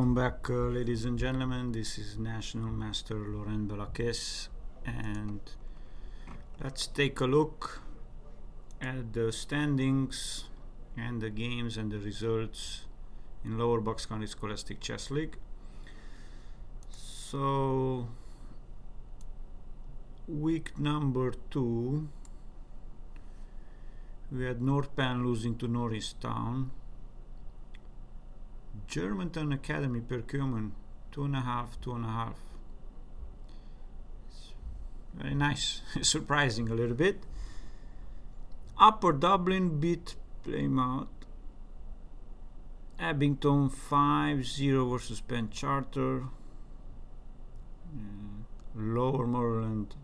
Welcome back, ladies and gentlemen. This is National Master Laurent Belaquez, and let's take a look at the standings and the games and the results in Lower Bucks County Scholastic Chess League. So, week number 2, we had North Penn losing to Norristown. Germantown Academy Perkiomen 2.5. Very nice. Surprising a little bit. Upper Dublin beat Plymouth. Abington 5-0 versus Penn Charter. Lower Moreland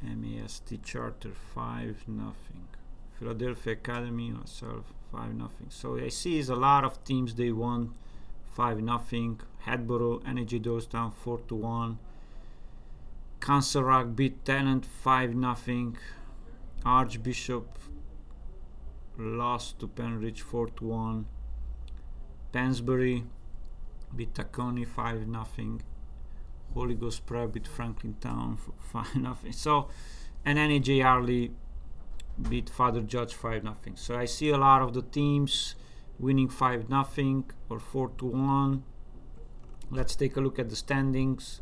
MAST Charter 5-0. Philadelphia Academy myself 5-0. So I see is a lot of teams they won 5-0. Hadborough Energy Doylestown 4-1. Cancer beat Tennant 5-0. Archbishop lost to Penridge 4-1. Pensbury beat Tacony 5-0. Holy Ghost Prep beat Franklin Town for 5-0. So, and NAJ Harley beat Father Judge 5-0. So I see a lot of the teams winning 5-0 or 4-1. Let's take a look at the standings.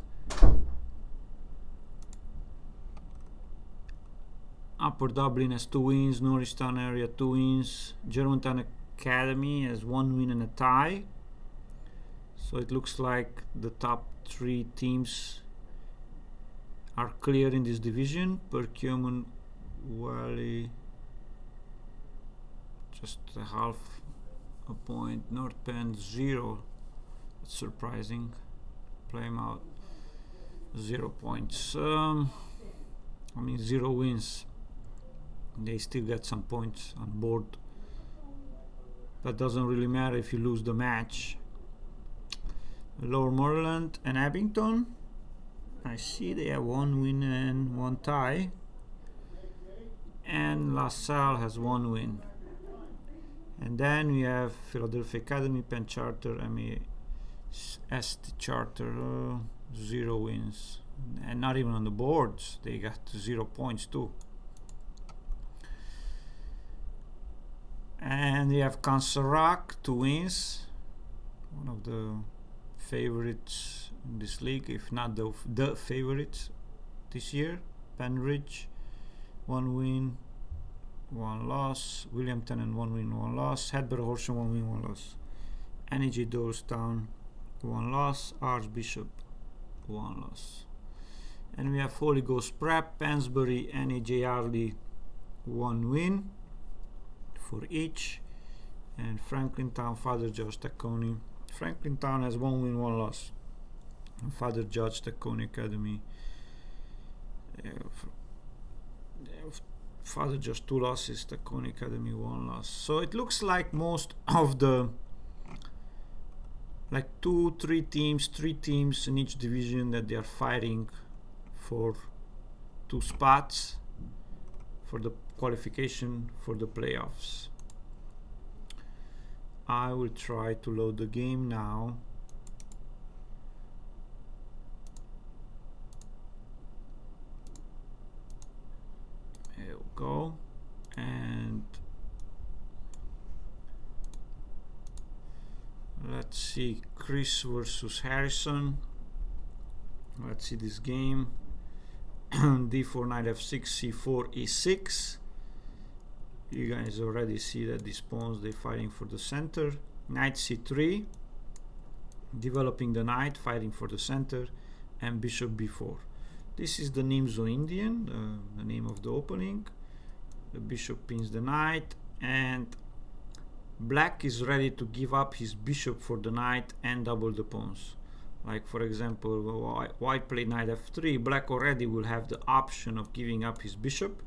Upper Dublin has 2 wins, Norristown area 2 wins, Germantown Academy has 1 win and a tie. So it looks like the top 3 teams are clear in this division. Perkiomen Valley just a half a point. North Penn 0. That's surprising. Plymouth 0 points. 0 wins. They still get some points on board. That doesn't really matter if you lose the match. Lower Moreland and Abington. I see they have 1 win and 1 tie. And LaSalle has 1 win. And then we have Philadelphia Academy, Penn Charter, MAST Charter, 0 wins. And not even on the boards, they got 0 points too. And we have Cancer 2 wins, one of the favorites in this league, if not the favorites this year. Penridge 1 win, 1 loss. William Tennant 1 win, 1 loss. Hadborough Horsham 1 win, 1 loss. NEG Doylestown 1 loss. Archbishop 1 loss. And we have Holy Ghost Prep, Pensbury, NEJ Harley 1 win for each. And Franklin Town, Father Judge Tacony. Franklin Town has 1 win, 1 loss. And Father Judge Tacony Academy. Father Judge 2 losses, Tacony Academy 1 loss. So it looks like most of the 3 teams in each division that they are fighting for 2 spots for the qualification for the playoffs. I will try to load the game now. There we go. And let's see, Chris versus Harrison. Let's see this game. D4 knight f6, c4 e6. You guys already see that these pawns they're fighting for the center. Knight c3, developing the knight, fighting for the center, and bishop b4. This is the Nimzo Indian, the name of the opening. The bishop pins the knight, and black is ready to give up his bishop for the knight and double the pawns. Like for example, white played knight f3, black already will have the option of giving up his bishop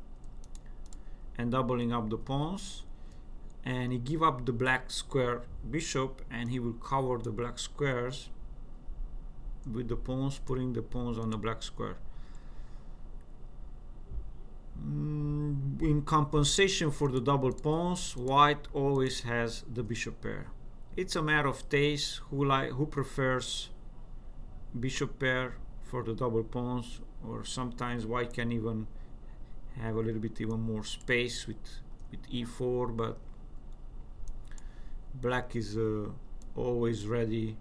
and doubling up the pawns, and he give up the black square bishop, and he will cover the black squares with the pawns, putting the pawns on the black square. In compensation for the double pawns, white always has the bishop pair. it's a matter of taste, who prefers bishop pair for the double pawns, or sometimes white can even have a little bit even more space with e4, but black is always ready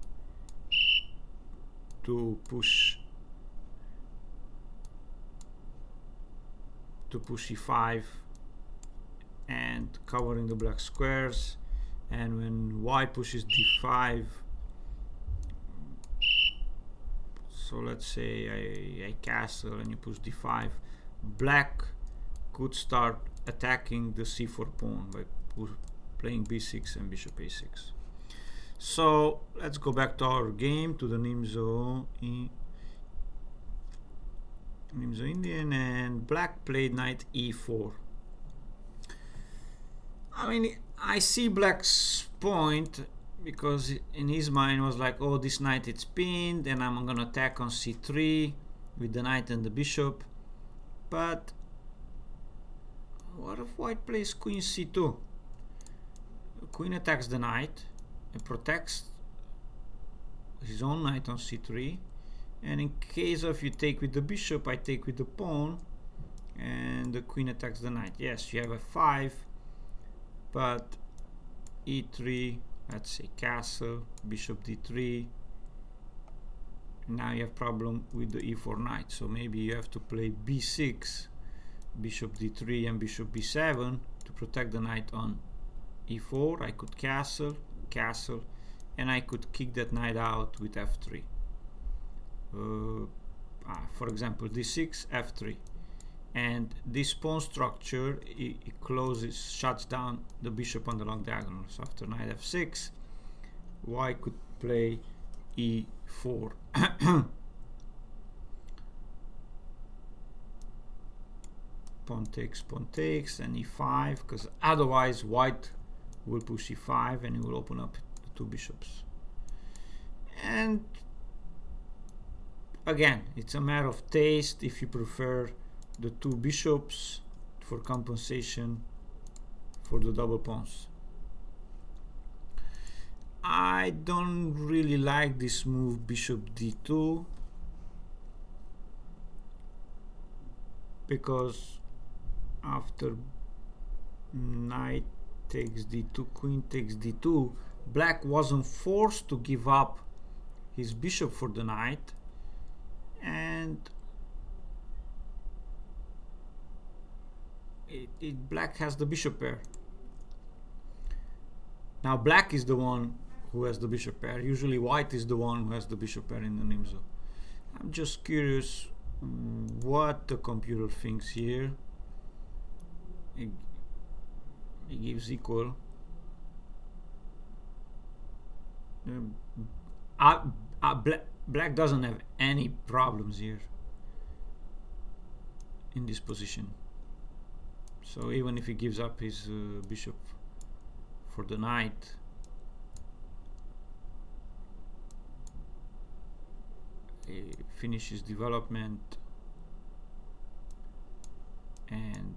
to push e5 and covering the black squares. And when white pushes d5, so let's say I castle and you push d5, black could start attacking the c4 pawn by playing b6 and bishop a6. So let's go back to our game, to the Nimzo Indian, and black played knight e4. I mean, I see black's point, because in his mind was like, oh, this knight it's pinned and I'm gonna attack on c3 with the knight and the bishop. But what if white plays queen c2? Queen attacks the knight and protects his own knight on c3, and in case of you take with the bishop, I take with the pawn and the queen attacks the knight. Yes, you have f5, but e3, let's say castle, bishop d3. Now you have problem with the e4 knight, so maybe you have to play b6, bishop d3 and bishop b7 to protect the knight on e4. I could castle, and I could kick that knight out with f3. For example, d6, f3. And this pawn structure, it closes, shuts down the bishop on the long diagonal. So after knight f6, white could play e4. Pawn takes, and e5, because otherwise white will push e5 and it will open up the two bishops. And again, it's a matter of taste. If you prefer the two bishops for compensation for the double pawns. I don't really like this move, bishop d2, because after knight takes d2, queen takes d2, black wasn't forced to give up his bishop for the knight, and black has the bishop pair. Now black is the one who has the bishop pair. Usually white is the one who has the bishop pair in the Nimzo. I'm just curious what the computer thinks here. It gives equal. Black doesn't have any problems here in this position. So even if he gives up his bishop for the knight, he finishes development and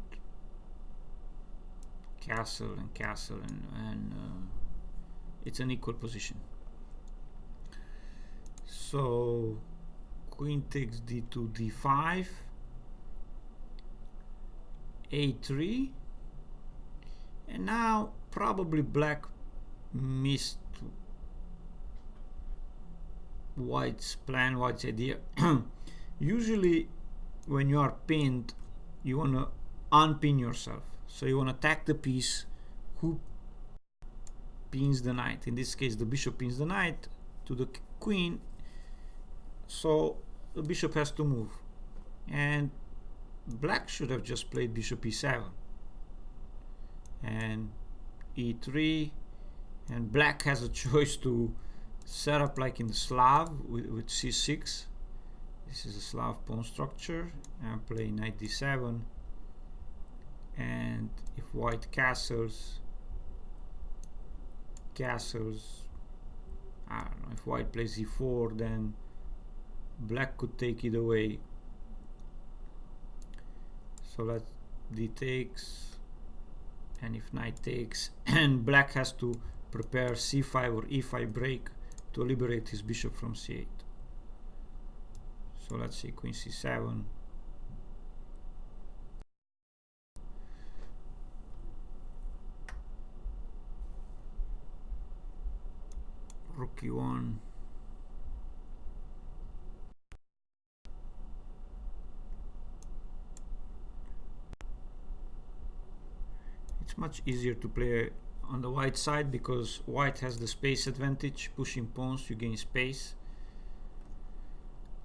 castle, and it's an equal position. So queen takes d2, d5, a3, and now probably black missed white's plan, white's idea. Usually when you are pinned, you want to unpin yourself, so you want to attack the piece who pins the knight. In this case, the bishop pins the knight to the queen, so the bishop has to move, and black should have just played bishop e7 and e3, and black has a choice to set up like in the Slav with c6. This is a Slav pawn structure, and play knight d7, and if white castles, I don't know, if white plays e4, then black could take it away. So let d takes, and if knight takes, and black has to prepare c5 or e5 break to liberate his bishop from c8. So let's see, queen c7, rook e1, it's much easier to play on the white side because white has the space advantage. Pushing pawns, you gain space.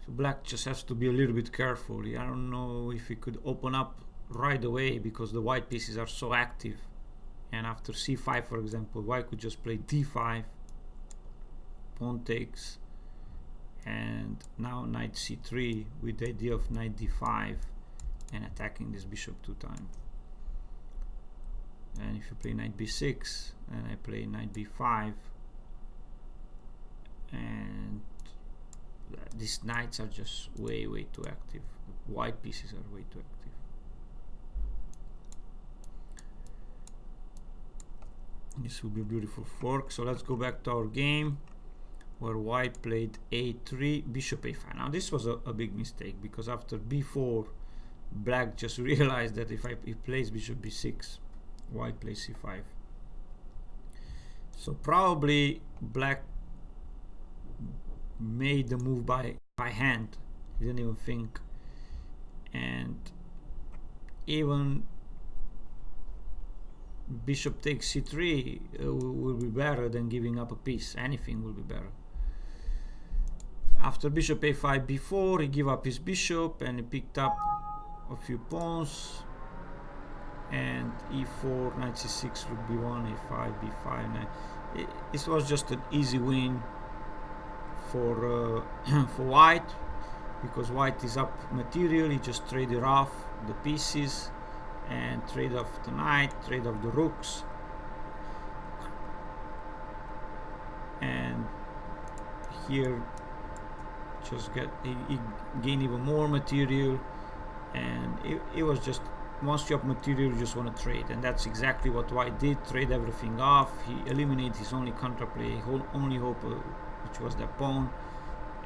So black just has to be a little bit careful. I don't know if he could open up right away because the white pieces are so active. And after c5, for example, white could just play d5, pawn takes, and now knight c3 with the idea of knight d5 and attacking this bishop 2 times. And if you play knight b6 and I play knight b5, and these knights are just way too active. The white pieces are way too active. This will be a beautiful fork. So let's go back to our game where white played a3, bishop a5. Now this was a big mistake because after b4 black just realized that if he plays bishop b6, white plays c5. So probably black made the move by hand. He didn't even think. And even bishop takes c3 will be better than giving up a piece. Anything will be better. After bishop a5 b4, he gave up his bishop and he picked up a few pawns. And e4, knight c6, rook b1, a5, b5. It was just an easy win for for white because white is up material. He just traded off the pieces and trade off the knight, trade off the rooks, and here just he gained even more material. And it was just, once you have material, you just want to trade, and that's exactly what white did. Trade everything off. He eliminated his only counterplay, only hope, which was the pawn,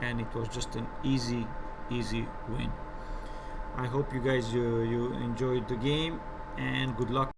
and it was just an easy win. I hope you guys you enjoyed the game, and good luck.